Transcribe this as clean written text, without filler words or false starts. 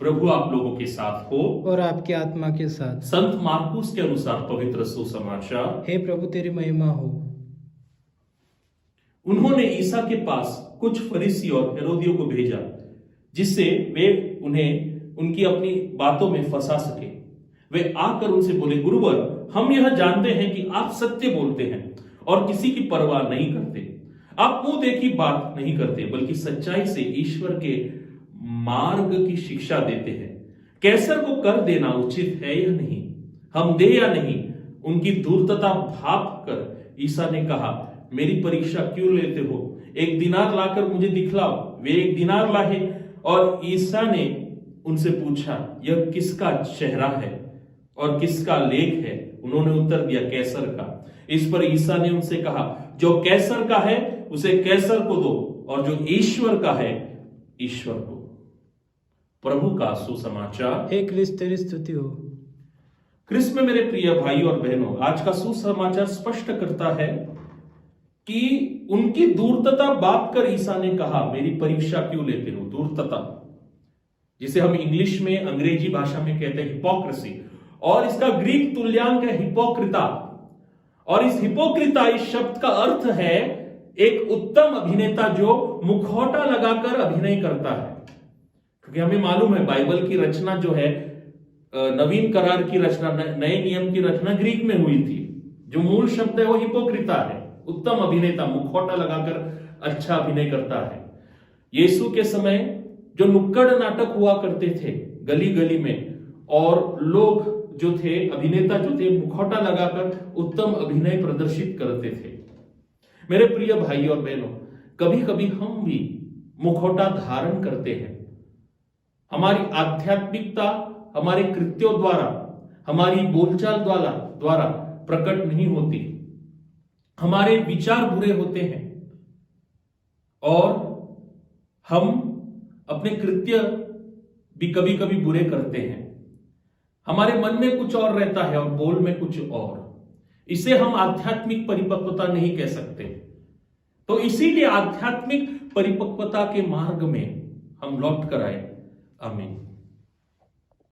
प्रभु आप लोगों के साथ हो और आपके आत्मा के साथ। संत मार्कुस के अनुसार पवित्र सुसमाचार। हे प्रभु तेरी महिमा हो। उन्होंने ईसा के पास कुछ फरीसी और हेरोदियों को भेजा जिससे वे उन्हें उनकी अपनी बातों में फंसा सके। वे आकर उनसे बोले, गुरुवर, हम यह जानते हैं कि आप सत्य बोलते हैं और किसी की परवाह नहीं करते। आप मुंह देखी बात नहीं करते बल्कि सच्चाई से ईश्वर के मार्ग की शिक्षा देते हैं। कैसर को कर देना उचित है या नहीं, हम दे या नहीं? उनकी धूर्तता भाप कर ईसा ने कहा, मेरी परीक्षा क्यों लेते हो? एक दिनार लाकर मुझे दिखलाओ। वे एक दिनार लाए और ईसा ने उनसे पूछा, यह किसका चेहरा है और किसका लेख है? उन्होंने उत्तर दिया, कैसर का। इस पर ईसा ने उनसे कहा, जो कैसर का है उसे कैसर को दो और जो ईश्वर का है ईश्वर को। प्रभु का सुसमाचार। हे क्रिस्त तेरी स्तुति हो। क्रिस्त में मेरे प्रिय भाई और बहनों, आज का सुसमाचार स्पष्ट करता है कि उनकी धूर्तता बात कर ईसा ने कहा, मेरी परीक्षा क्यों लेते हो? धूर्तता, जिसे हम इंग्लिश में, अंग्रेजी भाषा में कहते हैं हिपोक्रेसी, और इसका ग्रीक तुल्यांक है हिपोक्रिता। और इस हिपोक्रिता, इस शब्द का अर्थ है एक उत्तम अभिनेता जो मुखौटा लगाकर अभिनय करता है। क्योंकि हमें मालूम है बाइबल की रचना जो है, नवीन करार की रचना, नए नियम की रचना ग्रीक में हुई थी। जो मूल शब्द है वो हिपोक्रिता है, उत्तम अभिनेता, मुखौटा लगाकर अच्छा अभिनय करता है। यीशु के समय जो नुक्कड़ नाटक हुआ करते थे गली गली में, और लोग जो थे, अभिनेता जो थे, मुखौटा लगाकर उत्तम अभिनय प्रदर्शित करते थे। मेरे प्रिय भाई और बहनों, कभी कभी हम भी मुखौटा धारण करते हैं। हमारी आध्यात्मिकता हमारे कृत्यों द्वारा, हमारी बोलचाल द्वारा प्रकट नहीं होती। हमारे विचार बुरे होते हैं और हम अपने कृत्य भी कभी कभी बुरे करते हैं। हमारे मन में कुछ और रहता है और बोल में कुछ और। इसे हम आध्यात्मिक परिपक्वता नहीं कह सकते। तो इसीलिए आध्यात्मिक परिपक्वता के मार्ग में हम लौट कर आए। आमीन।